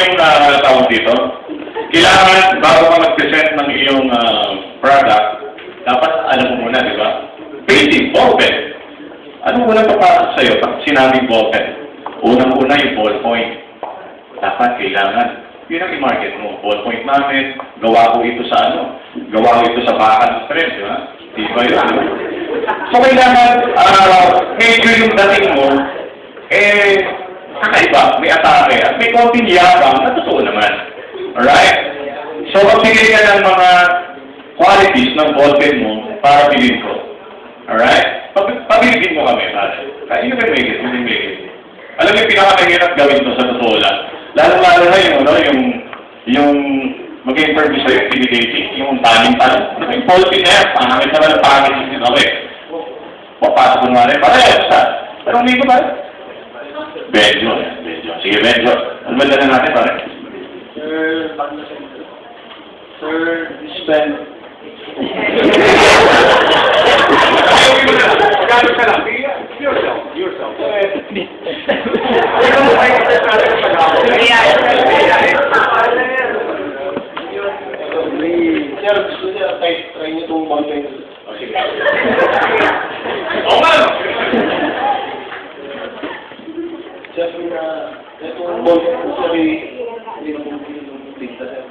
yung tawag dito? Kailangan, bago ka mag-present ng iyong product, dapat alam mo muna, di ba? Basic, ballpen. Ano unang papasok sa'yo pag sinabing ballpen? Unang-una yung ballpoint. Dapat kailangan. Yun ang i-market mo. Ballpoint namin, gawa ko ito sa ano? Gawa ko ito sa bakal stress, di ba? Di ba yun? Di ba? So kailangan, medyo yung dating mo, kakaiba, may atake, at may konting yabang na totoo naman. Alright? So, magbigay ka ng mga qualities ng ballpen mo para bilhin ko. Alright? Pabiligin mo kami, pare. Kaya you can make it, you can make it. Alam mo, pinakamahirap gawin to sa totoo lang. Lalo-lalo na yung mag-interview sa'yo, intimidating, yung taning-taning. Yung ballpen na yan, pangangit naman ang pangit yung okay. Papasok ko naman rin, pare, sa? Anong may ko, pare? Benjo. Sige, Benjo. Ano ba na natin, pare? Sir, spend. Yourself. Try niyo itong ballpen. Sige. Oo nga! Siyempre na, itong ballpen ko sabi, hindi na kong pinagpinta sir.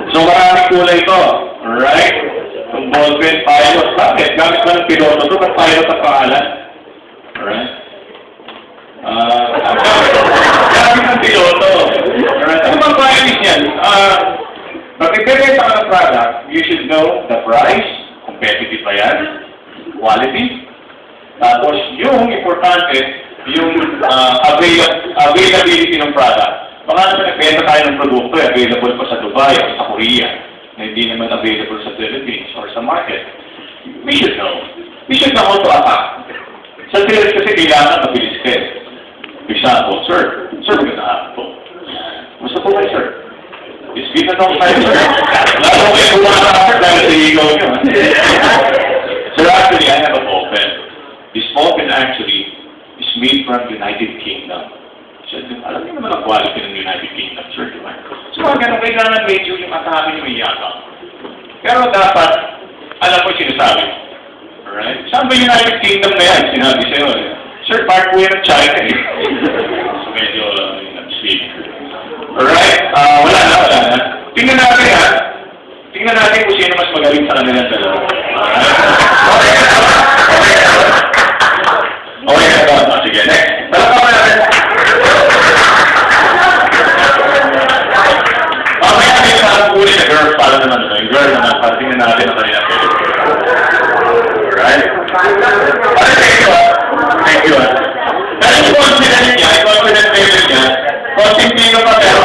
So maraming kulay ito. Alright? Yung ballpen, pilot. Bakit? Gamit ka ng piloto ito, ba't pilot ang pangalan? Alright? Gamit ng piloto. Alright? Ano bang qualities yan? Pag-ibigay ka ng product, you should know the price, competitive ba yan, quality, tapos yung importante, yung availability ng product. Baka naman nagbenta tayo ng produkto, available pa sa Dubai o sa Korea, na hindi naman available sa Philippines or sa market. We should know. We should know how to attack. Sa sales kasi kailangan mabilis ka. Example, sir, maganda ako po. Gusto po kayo, sir? Speed na tayo tayo, sir. Lalo kayo kumakakas dahil sa ego nyo. Sir, actually, I have a ballpen. This ballpen actually is made from United Kingdom. So, alam niyo naman ang quality ng United Kingdom, sir, di ba? So, ganun, kailangan medyo yung atake nyo may yabang. Pero dapat, alam mo sinasabi. Alright? Saan ba United Kingdom na yan? Sinabi sa'yo, eh. Sir, part po yan ng China, eh. So, medyo, speak. Alright? Wala na. Tingnan natin, ha? Tingnan natin kung sino mas magaling sa kanilang dalawa. Okay na ba? Sige, next. Talaka pa natin. Mamaya may parang huli na girls para naman. Yung girl naman, para tingnan natin ang kanila. Alright? Thank you, ha? Pero yung confident niya, yung confident level niya, konting tingnan pa pero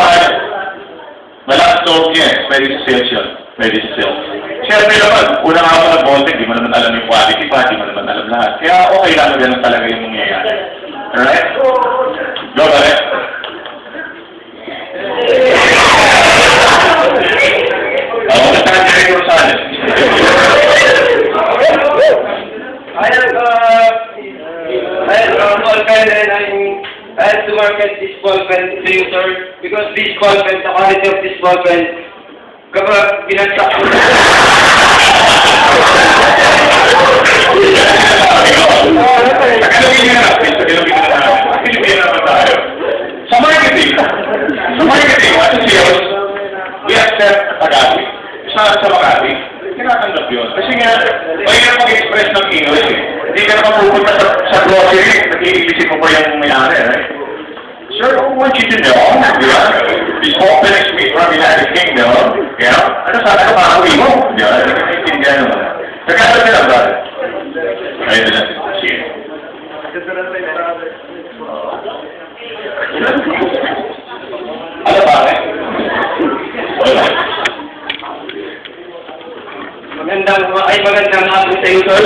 malakas loob niya, pwede sa sales yun. Pwede sa sales. Siyempre naman, unang ako ng ballpen, di mo naman alam yung quality pa, di mo naman alam lahat. Kaya okay lang ganun talaga yung nangyayari. Alright? Go, pare. Ako na tayo na yung Rosales. I have to market this ballpen to you, sir, because this ballpen, the quality of this ballpen, kapag binagsak ko na. Sa marketing, at sa sales, we accept Tagalog. Sa Makati, tinatanggap yun. Kasi nga, mahirap mag-express ng English eh. Hindi ka naman pupunta sa grocery, nag-iilisip mo pa yung may-ari, right? Sir, I want you to know, this open is made from United Kingdom, ano sana ka makakawin mo? Hindi ka naiintindihan naman. Nagkakaroon ka lang, brother. Ayun na. Sige. Ano ba, eh? Wala. Magandang hapon sa iyo, sir.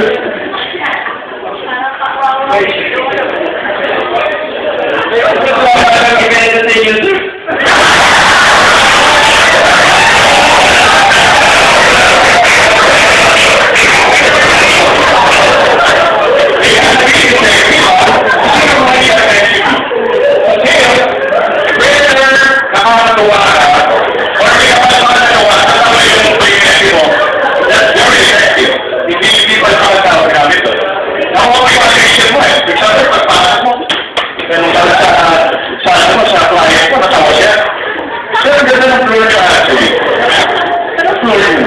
floor mo.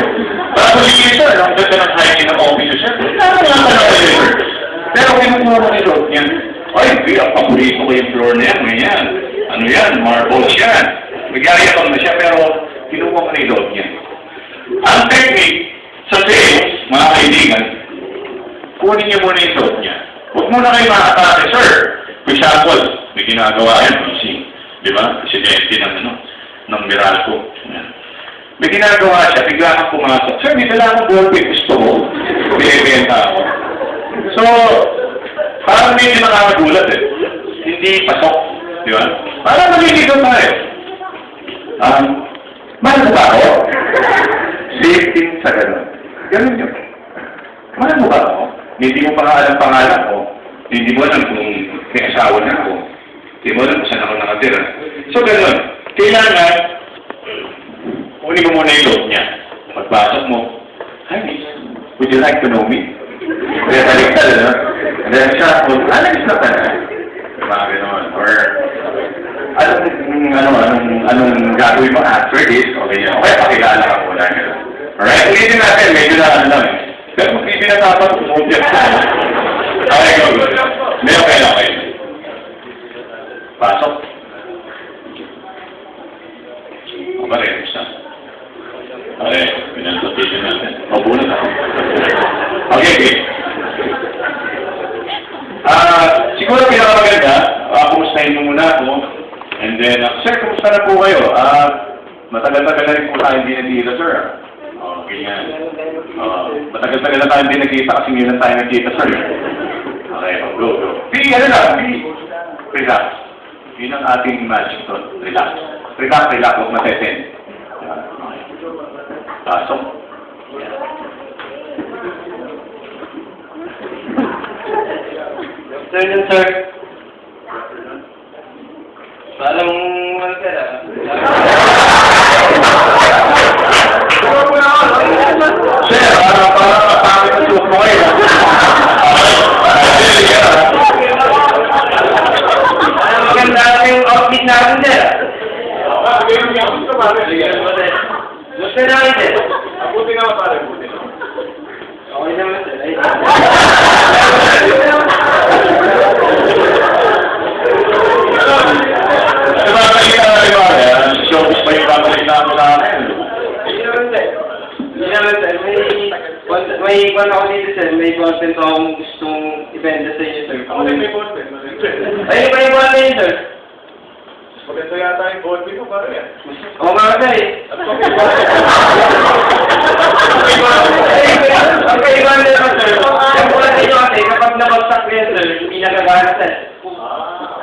Tapos yung sir, ang ganda ng hygiene ng office sir. Tama lang ka naman sir. Pero kinukuha mo ni Lord niya. Ay, ang paborito ko yung floor na yan, ganyan. Ano yan, marbles yan. Magyayabang na siya, pero kinukuha mo ni Lord niya. Ang technique sa sales, mga kaibigan, kunin niyo muna yung Lord niya. Huwag muna kayo makatake, sir. For example, may ginagawa yan, di ba? Presidente ng Meralco. May ginagawa siya, bigla kang pumasok. Sir, may dala akong ballpen, gusto mo? Binibenta ako. So, parang medyo nakakagulat eh. Hindi pasok. Di ba? Parang nalilito tayo. Mahal mo ba ako? Safety sa ganun. Ganun yun. Mahal mo ba ako? Hindi mo pa nga alam pangalan ko. Hindi mo alam kung may asawa na ako. Hindi mo alam kung saan ako nakatira. So, ganun. Kailangan, kunin mo muna yung loob niya. Pagpasok mo, hi miss, would you like to know me? Kaya taliktal, no? And then siya, alam na ka na. Sabi naman, or, anong gagawin mo after this? Okay, pakilala ka muna. Alright, ulitin natin, medyo na ano lang. Pero kung hindi na dapat, umulit ka. Okay, go. Hindi, okay. Pasok. Okay, isa. Okay, pinantotation natin. Mabulat ako. Okay. Siguro pinakamaganda, kumustahin mo muna ako. And then, sir, kumusta na po kayo? Matagal-tagal na rin po tayo hindi nagkita, sir. Ganyan. Matagal-tagal na tayo hindi nagkita kasi ngayon na tayo nagkita, sir. Okay, go. Relax. Yun ang ating magic doon. Relax. Huwag matesen. Okay. Pasok. Afternoon, sir. Parang malkara. Sir, parang matapit ang suok mo kayo. Maganda yung outfit natin, sir. Gusto namin, sir. Buti nga pare. Okay naman, sir. Showbiz pa yung babalik namin sa akin. Hindi naman, sir. May kwan ako dito, sir. May content akong gustong ibenta sa inyo, sir. Ako din may ballpen. Ay, may content, sir. Maganda yata yung ballpen ko, pare. Oo nga, sir. Ang kaibahan naman, sir. Yung pula ninyo kasi, kapag nabagsak ko yan, sir, hindi nagagana, sir.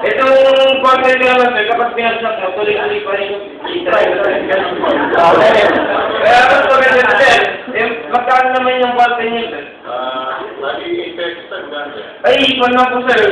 Itong content ko naman, sir, kapag pinagsak mo, tuloy-tuloy pa rin yung i-drive, sir. Kaya kapag maganda, sir, magkano naman yung content niyo, sir? Lagi 8 pesos na ganda. Ay, ikon na po, sir.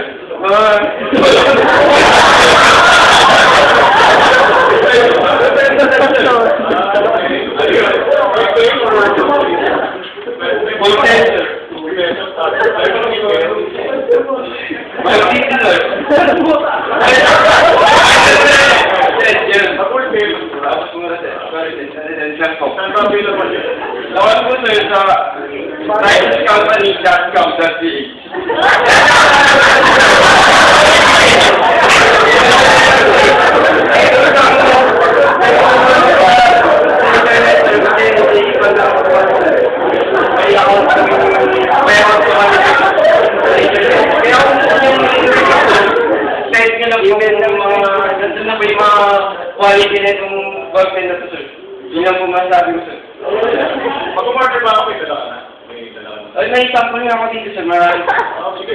Quality na itong content na ito, sir. Yun ang pumasabi ko, sir. Mag-market ba ako? May dala ka na? Ay, may sample nga ako dito, sir. Marami. Sige,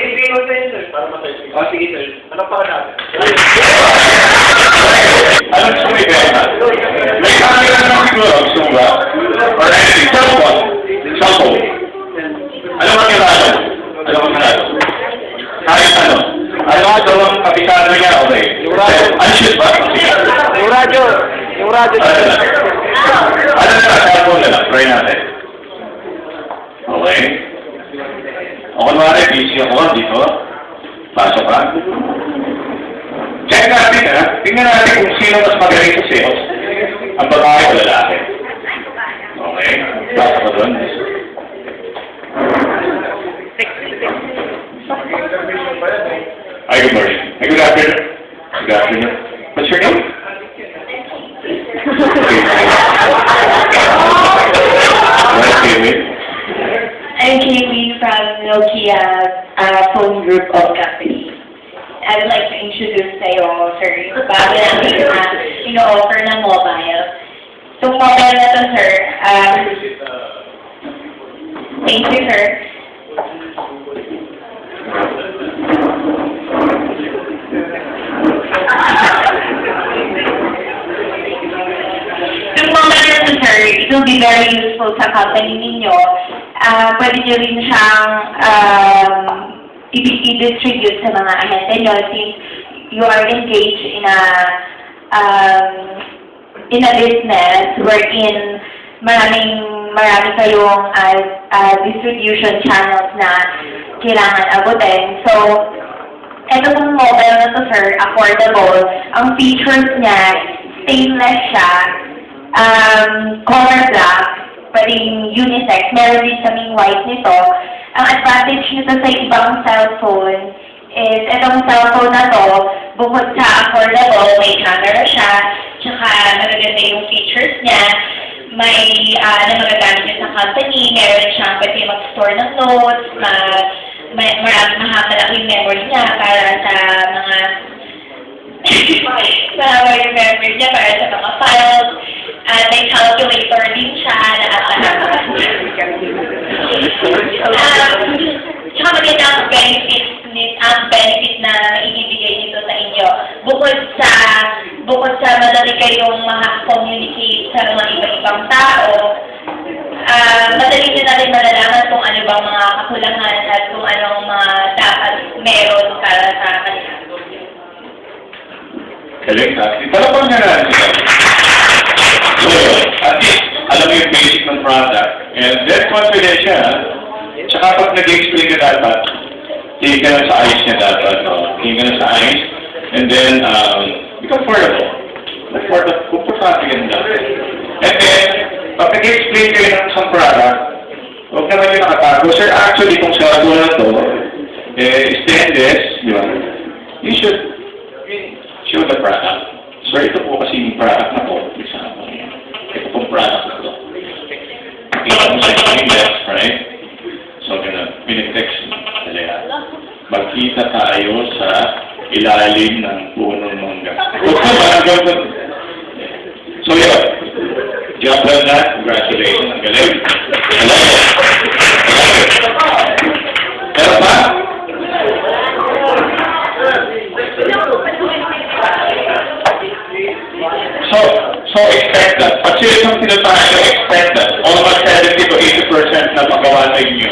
Sige mo sa inyo, sir. para matay. Sige, sir. Ano pa natin? Ano gusto mo ibenta? May camera naman siguro, gusto mo ba? Or anything, cellphone. Ano ba kinalo? Ano nga daw ang kapitano niya? Okay. Unship ba? Yung radyo. Ano na, cellphone na lang. Try natin. Okay. O kunwari, busy ako dito. Pasok ka. Check natin ha. Tingnan natin kung sino mas magaling sa sales. Ang babae o lalaki. sir, yung bago namin ino-offer ng mobile. Itong mobile na to, sir, thank you, sir. Yung mobile na to, sir, it will be very useful sa company ninyo. Pwede nyo rin siyang i-distribute sa mga ahente nyo since you are engaged in a business wherein marami kayong distribution channels na kailangan abutin. So, ito pong mobile na to, sir, affordable. Ang features niya, stainless siya, color black, pwedeng unisex, meron din kaming white nito. Ang advantage nito sa ibang cellphone is, itong cellphone na to, bukod sa affordable, may camera siya, tsaka magaganda yung features niya, may na magagamit niya sa company, meron siyang pwede mag-store ng notes, malaking memory niya para sa mga yung memory niya para sa mga files, may calculator din siya na tsaka maganda ang benefit na ibibigay nito sa inyo. Bukod sa madali kayong communicate sa mga ibang tao, madali nyo na rin malalaman kung ano bang mga kakulangan at kung anong mga dapat meron para sa kanila. Galing ha? Italapang nga na sila. So, at least, alam mo yung basic ng product. And then, confident siya. Tsaka pag nag-explain ka dapat, tingin ka na sa eyes niya dapat. Tingin ka na sa eyes. And then, be comfortable. Comfortable ka na dapat. And then, pag nag-explain kayo ng isang product, huwag naman yung nakatago. Sir, actually, kung cellphone na to, stainless, di ba? You should show the product. Sir, ito po kasi yung product na to. Example yan. Ito pong product na to. Kita mo sa stainless, right? So, pinitext mo. Magkita tayo sa ilalim ng punong mangga. So, yun. Job well done. Congratulations. Ang galing. Pero pa? So expect that. Pag sila yung tinatahan, expect that. Almost 70 to 80% na magawa sa inyo.